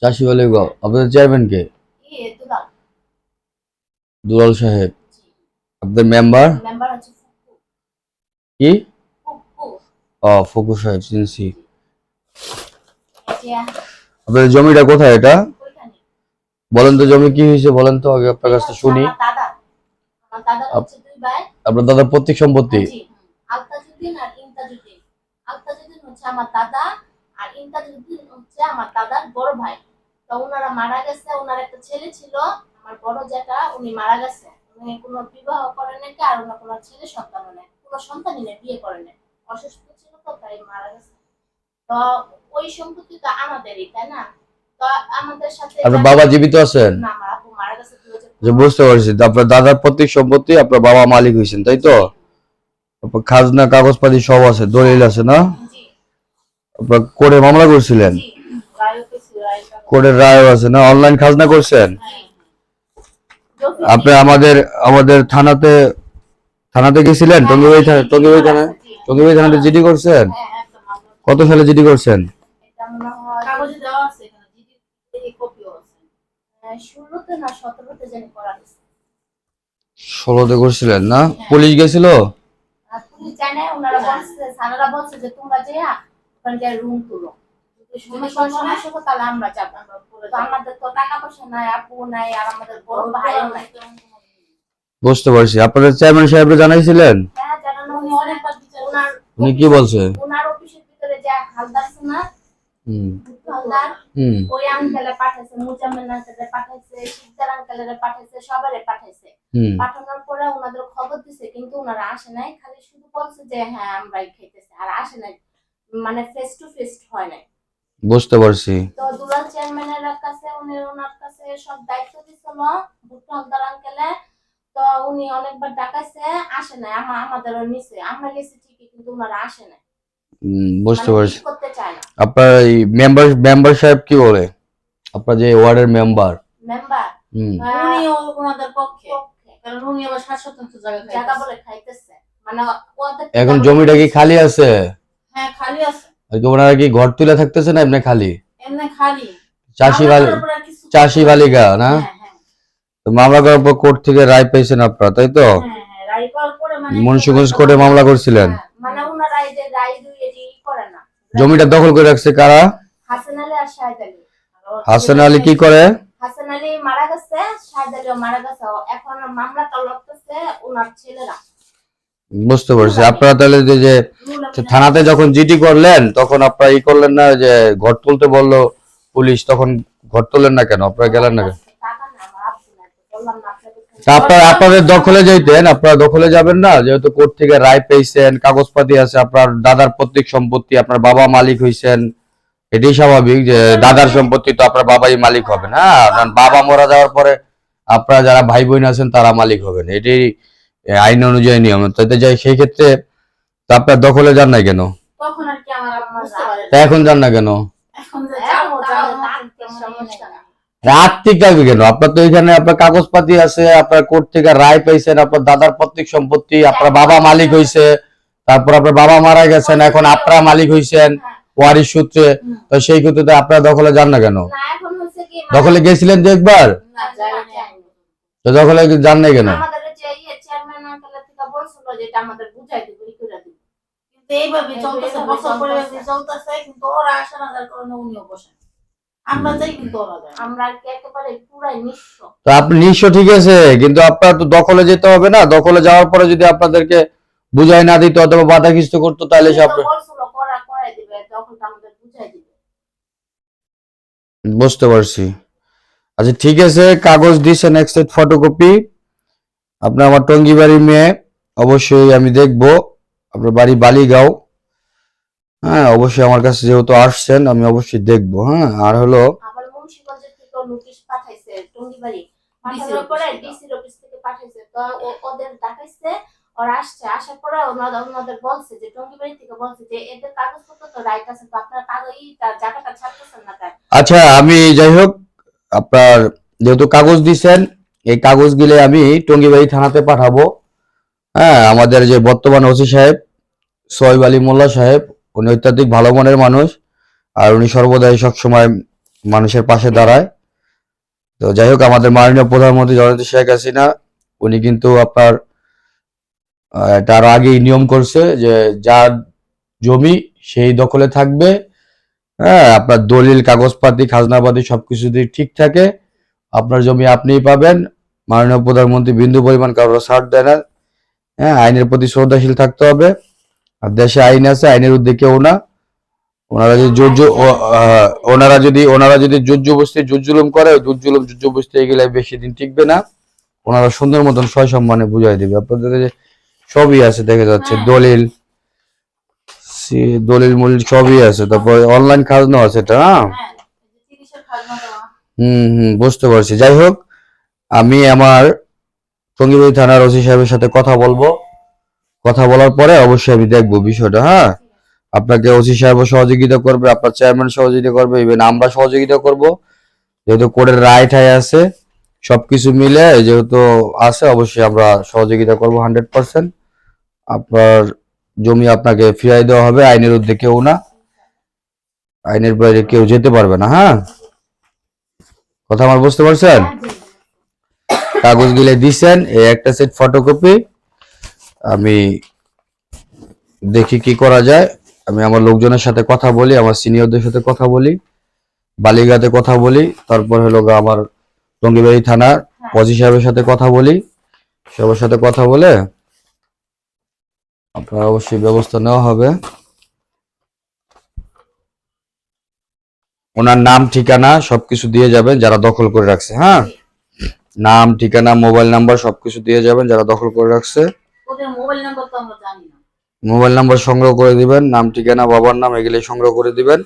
চাষি বালিগাঁও। আপনাদের চেয়ারম্যান কে? দুলাল সাহেব। আপনাদের মেম্বার কি? ফকু সাহেব, চিনছি। আপনাদের জমিটা কোথায় এটা বলেন তো? জমি কি হয়েছে বলেন তো আগে, আপনার কাছে শুনি। আপনার দাদার পৈতৃক সম্পত্তি? আমার দাদা আর ইন্তাজউদ্দিন হচ্ছে আমার দাদার বড় ভাই। তো ওনারা মারা গেছে, ওনার একটা ছেলে ছিল, আমার বড় জ্যাঠা, উনি মারা গেছে। উনি কোনো বিবাহ করেন নাই, আর ওনার কোনো ছেলে সন্তান নেই, কোনো সন্তানই নেই, বিয়ে করেন নাই, অসুস্থ ছিল তো তাই মারা গেছে। তো ওই সম্পত্তি তো আমাদেরই, তাই না? তো আমাদের সাথে আপনার বাবা জীবিত আছেন? না, আমার আপু মারা গেছে। যে বুঝতে পারছি, আপনার দাদার পৈতৃক সম্পত্তি, আপনার বাবা মালিক হয়েছেন তাই তো? খাজনা কাগজপাতি সব আছে, দলিল আছে না? কোর্টে মামলা করছিলেন? কোর্টের রায় আছে না? অনলাইন খাজনা করছেন? আপনি আমাদের থানাতে গেছিলেন? টঙ্গিবাড়ি থানাতে জিডি করছেন? কত সালে জিডি করছেন? 16তে করছিলেন না? পুলিশ গেছিল? পুলিশ যায় না, ওনারা বলছে, সানারা বলছে যে তোমরা যাইয়া ওখানে যাই রুম তুলো, সমস্যা তাহলে আমরা যাবো। আমাদের তো টাকা পয়সা নাই, আপু নাই, আর আমাদের বড় ভাইও নাই। বুঝতে পারছি। আপনাদের চেয়ারম্যান সাহেবকে জানাইছিলেন? হ্যাঁ, জানানো। উনি কি বলছে? ওনার অফিসের ভিতরে যে হালদার আছে না, হালদার, ওই আঙ্কেলে পাঠাইছে, মুজাম্মেল আঙ্কেলে পাঠাইছে, শিকদার আঙ্কেলে পাঠাইছে, সবারে পাঠাইছে। পাঠানোর পরে ওনাদের খবর দিছে, কিন্তু ওনারা আসে নাই, খালি শুধু বলছে যে হ্যাঁ আমরাই খাইতেছি, আর আসে নাই, মানে ফেস টু ফেস হয় নাই। বুঝতে পারছি। তো দুলাল চেয়ারম্যানের কাছে ওনার কাছে সব দায়িত্ব দিছিল ভুট্টো হালদার আঙ্কেলে। তো উনি অনেকবার ডাকাইছে, আসে নাই, আমাদেরও নিছে, আমরা গেছি ঠিকই, কিন্তু ওনারা আসে নাই। বুঝতে পারছি। করতে চায় না। আপনার এই মেম্বার সাহেব কি বলে? আপনার যে ওয়ার্ডের মেম্বার উনি ওনাদের পক্ষে, কারণ উনি আবার স্বতন্ত্র জায়গা বলে খাইতেছে, মানে এখন জমিটা কি খালি আছে? হ্যাঁ, খালি আছে। ওনারা কি ঘর তুলে থাকতেছে না এমনি খালি? এমনি খালি। চাষি বালিগা না? মামলা করার পর কোর্ট থেকে রায় পেয়েছেন আপনারা, তাই তো? মুন্সিগঞ্জ কোর্টে মামলা করছিলেন। জমিটা দখল করে রাখছে কারা? হাসান আলী আর শাহেদ আলী। হাসান আলী কি করে? হাসান আলী মারা গেছে, শাহেদ আলীও মারা গেছে, এখন মামলাটা লড়তেছে ওনার ছেলেরা। বুঝতে পারছি। আপনারা তাহলে যে থানাতে যখন জিডি করলেন তখন আপনারা করলেন না, যে ঘর তুলতে বললো পুলিশ, তখন ঘর তুললেন না কেন? আপনারা গেলেন না কেন? আপনাদের দখলে যাইতেন, আপনারা দখলে যাবেন না, যেহেতু কোর্ট থেকে রায় পেয়েছেন, কাগজপাতি আছে, আপনার দাদার পৈতৃক সম্পত্তি, আপনার বাবা মালিক হয়েছেন, এটাই স্বাভাবিক যে দাদার সম্পত্তি তো আপনার বাবাই মালিক হবেন। হ্যাঁ, বাবা মারা যাওয়ার পরে আপনারা যারা ভাই বোন আছেন তারা মালিক হবেন, এটাই আইন অনুযায়ী নিয়ম। তাতে যাই সেই ক্ষেত্রে তো আপনার দখলে যান না কেন? এখন যান না কেন? আর্থিক লাগবে কেন? আপনার তো এখানে আপনার কাগজপাতি আছে, আপনার কোর্ট থেকে রায় পাইছেন, আপনার দাদার পৈতৃক সম্পত্তি, আপনার বাবা মালিক হয়েছে, তারপর আপনার বাবা মারা গেছেন, এখন আপনারা মালিক হয়েছেন ওয়ারিশ সূত্রে, তো সেই ক্ষেত্রে আপনারা দখলে যান না কেন? দখলে গেছিলেন যে একবার, তো দখলে যান নাই কেন? এইভাবে চলতেছে, বছর পরে চলতেছে, কিন্তু ওরা আসে না, যার কারণে উনিও বসেন। আমরা যাই, কিন্তু ওরা যায়। আমরা একেবারে পুরাই নিঃস্ব। তো আপনি নিঃস্ব ঠিক আছে, কিন্তু আপনার তো দখলে যেতে হবে না? দখলে যাওয়ার পরে যদি আপনাদেরকে বুঝাই না দিত অথবা বাধা কিছু করতো, তাহলে সব বুঝতে পারছি। আচ্ছা ঠিক আছে, কাগজ দিয়েছেন, এক সেট ফটোকপি। আপনার আমার টঙ্গিবাড়ি মেয়ে, অবশ্যই আমি দেখবো। আপনার বাড়ি বালিগাঁও, হ্যাঁ অবশ্যই আমার কাছে যেহেতু আসছেন আমি অবশ্যই দেখবো। হ্যাঁ, আর হলো আবার মুন্সিগঞ্জের থেকে নোটিশ পাঠাইছে টঙ্গিবাড়ি, পাঠানোর পরে ডিসির অফিস থেকে পাঠাইছে, তো ওদের দেখাইছে, ওরা আসছে, আসার পরে ওনাদের বলছে যে টঙ্গিবাড়ি থেকে বলছে যে এদের কাগজপত্র তো রাইট আছে, তো আপনারা জায়গাটা ছাড়তেছেন না কেন? আচ্ছা, আমি যাই হোক, আপনার যেহেতু কাগজ দিচ্ছেন, এই কাগজগুলো আমি টঙ্গিবাড়ি থানাতে পাঠাবো। হ্যাঁ, আমাদের যে বর্তমান ওসি সাহেব সোহেব আলী মোল্লা সাহেব, উনি অত্যাধিক ভালো মনের মানুষ, আর উনি সর্বদাই সবসময় মানুষের পাশে দাঁড়ায়। তো যাই হোক, আমাদের মাননীয় প্রধানমন্ত্রী জননেত্রী শেখ হাসিনা উনি কিন্তু আপনার তার আগেই নিয়ম করছে যে যার জমি সেই দখলে থাকবে। হ্যাঁ, আপনার দলিল কাগজপাতি খাজনাপাতি সবকিছু যদি ঠিক থাকে আপনার জমি আপনিই পাবেন। মাননীয় প্রধানমন্ত্রী বিন্দু পরিমাণ কারো ছাড় দেয় না। হ্যাঁ, আইনের প্রতি শ্রদ্ধাশীল থাকতে হবে। আর দেশে আইন আছে, আইনের ঊর্ধ্বে কেউ না। ওনারা যদি ওনারা যদি জোর জুলুম করে, জোর জবরদস্তি এগুলো বেশি দিন টিকবে না। ওনারা সুন্দর মতন সয় সম্মানে বুঝাই দেবে। আপনাদের যে সবই আছে দেখা যাচ্ছে, দলিল মলিল সবই আছে, তারপরে অনলাইন খাজনা আছে এটা। হ্যাঁ, বুঝতে পারছি। যাই হোক, আমি আমার টঙ্গিবাড়ি থানার ওসি সাহেবের সাথে কথা বলবো। কথা বলার পরে অবশ্যই আমি দেখবো বিষয়টা। হ্যাঁ, আপনাকে ওসি সাহেব সহযোগিতা করবে, আপনার চেয়ারম্যান সহযোগিতা করবে, ইভেন আমরা সহযোগিতা করব। যেহেতু কোর্টের রায় ঠায় আছে, সবকিছু মিলে যেহেতু আছে, অবশ্যই আমরা সহযোগিতা করব 100%। আপনার জমি আপনাকে ফিরাই দেওয়া হবে, আইনের ঊর্ধ্বে কেউ না, আইনের বাইরে কেউ যেতে পারবে না। হ্যাঁ, কথা আমার বুঝতে পারছেন? কাগজ গিলে দিছেন, এই একটা সেট ফটোকপি। আমি দেখি কি করা যায়। আমি আমার লোকজনের সাথে কথা বলি, আমার সিনিয়রদের সাথে কথা বলি, বালিগাতে কথা বলি, তারপর হলো আমার টঙ্গিবাড়ি থানার ওসি সাহেবের সাথে কথা বলি। সবার সাথে কথা বলে আপনার অবশ্যই ব্যবস্থা নেওয়া হবে। ওনার নাম ঠিকানা সবকিছু দিয়ে যাবেন যারা দখল করে রাখছে। হ্যাঁ, নাম ঠিকানা মোবাইল নাম্বার সবকিছু দিয়ে যাবেন যারা দখল করে রাখছে। মোবাইল নাম্বার সংগ্রহ করে দিবেন, নাম ঠিকানা বাবার নাম এগুলো সংগ্রহ করে দিবেন।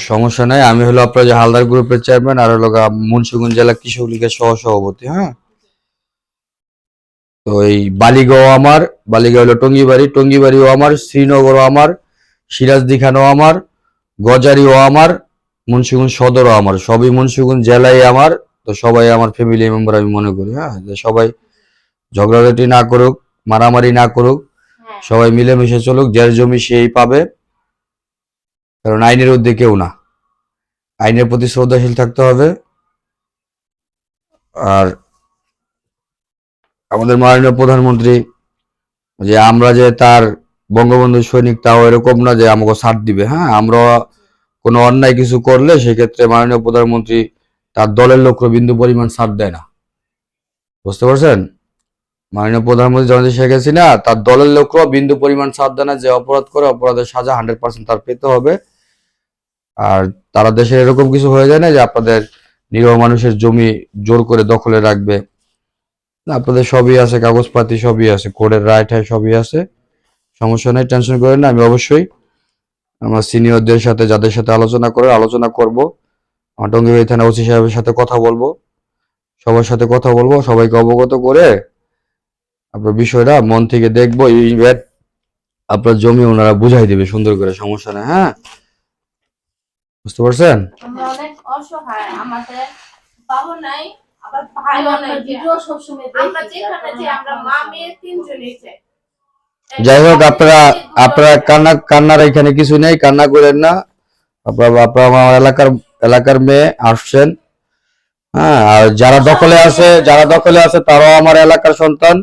সমস্যা নাই। আমি হলো আপনার যে হালদার গ্রুপের চেয়ারম্যান, আর হলো মুন্সিগঞ্জ জেলা কৃষক লীগের সহ সভাপতি। হ্যাঁ, তো এই বালিগাঁও আমার, বালিগাঁও হলো টঙ্গিবাড়িও আমার, শ্রীনগরও আমার, সিরাজদিখানও আমার, গজারিও আমার, মুন্সিগঞ্জ সদরও আমার, সবই মুন্সিগঞ্জ জেলায় আমার। তো সবাই আমার ফ্যামিলি মেম্বার আমি মনে করি। হ্যাঁ, যে সবাই ঝগড়াঝাটি না করুক, মারামারি না করুক, সবাই মিলেমিশে চলুক, যার জমি সেই পাবে। কারণ আইনের ঊর্ধ্বে কেউ না, আইনের প্রতি শ্রদ্ধাশীল থাকতে হবে। আর আমাদের মাননীয় প্রধানমন্ত্রী যে আমরা যে তার বঙ্গবন্ধু সৈনিক, তাও এরকম না যে আমাকে ছাড় দিবে। হ্যাঁ, আমরা কোনো অন্যায় কিছু করলে সেক্ষেত্রে মাননীয় প্রধানমন্ত্রী তার দলের লোক বিন্দু পরিমাণ ছাড় দেয় না। বুঝতে পারছেন? মাননীয় প্রধানমন্ত্রী জননেত্রী শেখ হাসিনা তার দলের লোকরাও বিন্দু পরিমাণ ছাড় দেয় না। যে অপরাধ করে অপরাধের সাজা 100% তার পেতে হবে। আর তারা দেশে এরকম কিছু হয়ে যায় না যে আপনাদের নিরীহ মানুষের জমি জোর করে দখলে রাখবে। আপনাদের সবই আছে, কাগজপাতি সবই আছে, কোর্টের রায় ঠায় সবই আছে। সমস্যা নেই, টেনশন করেন না। আমি অবশ্যই আমার সিনিয়রদের সাথে, যাদের সাথে আলোচনা করব। আমার টঙ্গিবাড়ি থানা ওসি সাহেবের সাথে কথা বলবো, সবার সাথে কথা বলবো, সবাইকে অবগত করে আপনার বিষয়টা মন থেকে দেখবো। আপনার জমি ওনারা বুঝাই দেবে সুন্দর করে, সমস্যা নেই। হ্যাঁ, বুঝতে পারছেন? আমরা অনেক অসহায়, আমাদের বাবা নাই, আবার ভাইও নাই। ভিডিও সবসময় দেখি, আমরা যেখানে যে আমরা মা মেয়ে তিনজনই যাই। যাই হোক, আপনারা কান্নার এখানে কিছু নেই, কান্না করেন না। আপনারা আমার এলাকার মেয়ে আসছেন। হ্যাঁ, আর যারা দখলে আছে তারাও আমার এলাকার সন্তান।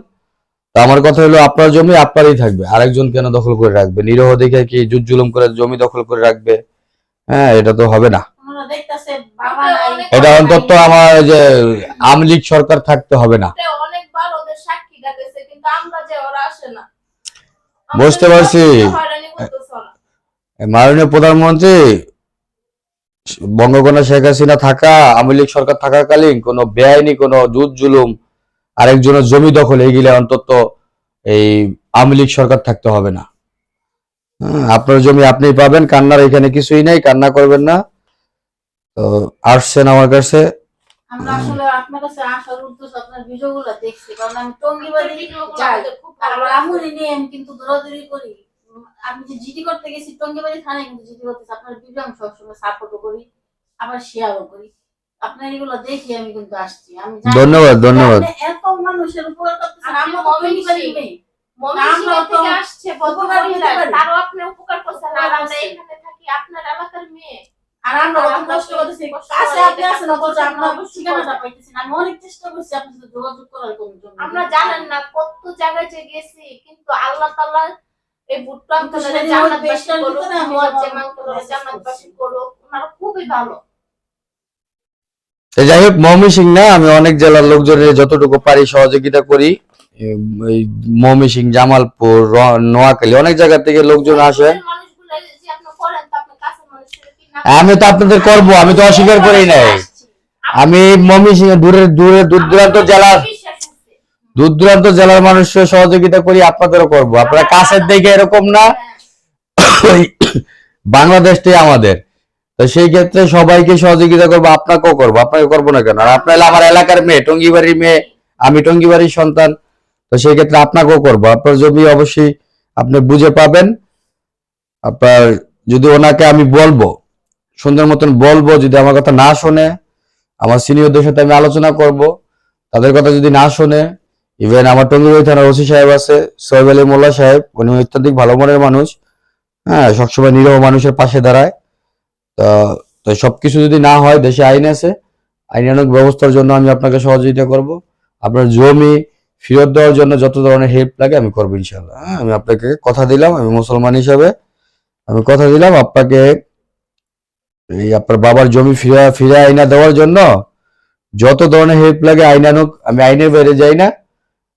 তো আমার কথা হলো আপনার জমি আপনারই থাকবে, আরেকজন কেন দখল করে রাখবে? নিরীহ দেখে কি জুট জুলুম করে জমি দখল করে রাখবে? হ্যাঁ, এটা তো হবে না। এটা অন্তত আমার যে আওয়ামী লীগ সরকার থাকতে হবে না। অনেকবার ওদের সাক্ষী ডাকেছে, কিন্তু আমরা যে ওরা আসে না। বুঝতে পারছি। মাননীয় প্রধানমন্ত্রী বঙ্গকন্যা শেখ হাসিনা থাকা, আওয়ামী লীগ সরকার থাকাকালীন কোনো বেআইনি কোনো জুট জুলুম, আরেকজনের জমি দখল, এইগুলা অন্তত এই আওয়ামী লীগ সরকার থাকতে হবে না। আপনার জমি আপনি পাবেন, কান্নার এখানে কিছুই নাই, কান্না করবেন না। তো আসছেন আমার কাছে, আমরা আসলে আপনার কাছে আসার উদ্দেশ্য আপনার ভিডিওগুলো দেখছি, কারণ আমি টঙ্গিবাড়ি যাই, আমার আম্মুরি নিয়ে আমি কিন্তু দৌড়াদৌড়ি করি। আমি যে জিডি করতে গেছি টঙ্গিবাড়ি থানায়, কিন্তু জিডি করতেছি আপনার ভিডিও আমি সবসময় সাপোর্টও করি, আবার শেয়ারও করি। আপনার এগুলো দেখি আমি কিন্তু আসছি। আমি ধন্যবাদ। এত মানুষের উপকার করতেছেন, আমরা টঙ্গিবাড়ি নেই, ময়মনসিংহ আমরা তো থেকে আসছে ভদ্র উপকার মহিলা, করতে পারি। তারও আপনি উপকার করছেন, আর আমরা করছি। এখানে থাকি আপনার এলাকার মেয়ে। আর আমরা আর অত আমরা কষ্ট তো করতেছি, কষ্ট কাছে করে আপনি এটা আছেন অথচ করতে আপনার অবশ্যই ঠিকানাটা করবো। পাইতেছি না। আমি অনেক চেষ্টা করছি আপনার সাথে যোগাযোগ করার জন্য। আমরা জানেন না কত জায়গায় যে গেছি, কিন্তু আল্লাহ তাআলা এই ভুট্টো আঙ্কেলের সেদিন ওই জান্নাতবাসী বেশটার করুক, ভিতরে আমি মুয়াজ্জেম আমার আঙ্কেলের message জান্নাতবাসী করছি। করুক, ওনারা খুবই ভালো। তো যাই হোক, ময়মনসিংহ না, আমি অনেক জেলার লোকজনের যতটুকু পারি সহযোগিতা করি। এই ময়মনসিংহ, জামালপুর, নোয়াখালী অনেক জায়গা থেকে লোকজন আসে। দূরের মানুষগুলো যে আপনি করেন, তা আপনার কাছের মানুষের কি না আমি তো আপনাদের করব, আমি তো অস্বীকার করি নাই। আমি ময়মনসিংহ দূরের দূর দূরান্ত জেলার বিশ্বাস আছে। দূর দূরান্ত জেলার মানুষের সহযোগিতা করি, আপনাদেরও করব। আপনারা কাছের দিকে এরকম না, ওই বাংলাদেশটাই আমাদের। তো সেই ক্ষেত্রে সবাইকে সহযোগিতা করবো, আপনাকেও করবো, আপনাকে করবো না কেন? আর আপনার হলো আমার এলাকার মেয়ে, টঙ্গিবাড়ির মেয়ে, আমি টঙ্গিবাড়ির সন্তান। তো সেই ক্ষেত্রে আপনাকেও করবো। আপনার জমি অবশ্যই আপনি বুঝে পাবেন। আপনার যদি ওনাকে আমি বলবো, সুন্দর মতন বলবো, যদি আমার কথা না শোনে, আমার সিনিয়রদের সাথে আমি আলোচনা করব, তাদের কথা যদি না শোনে, ইভেন আমার টঙ্গিবাড়ি থানার ওসি সাহেব আছে, সোহেব আলী মোল্লা সাহেব, উনি অত্যাধিক ভালো মনের মানুষ, হ্যাঁ, সবসময় নিরহ মানুষের পাশে দাঁড়ায়। তো তো সবকিছু যদি না হয়, দেশে আইন আছে, আইনানুগ ব্যবস্থার জন্য আমি আপনাকে সহযোগিতা করব। আপনার জমি ফেরত দেওয়ার জন্য যত ধরনের হেল্প লাগে আমি করবো ইনশাল্লাহ। হ্যাঁ, আমি আপনাকে কথা দিলাম, আমি মুসলমান হিসাবে আমি কথা দিলাম আপনাকে, এই আপনার বাবার জমি ফিরে ফিরে আইনা দেওয়ার জন্য যত ধরনের হেল্প লাগে আইনানুগ, আমি আইনের বাইরে যাই না।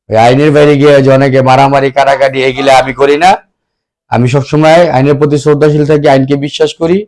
ওই আইনের বাইরে গিয়ে যে অনেকে মারামারি কাটাকাটি এগুলা আমি করি না। আমি সবসময় আইনের প্রতি শ্রদ্ধাশীল থাকি, আইনকে বিশ্বাস করি।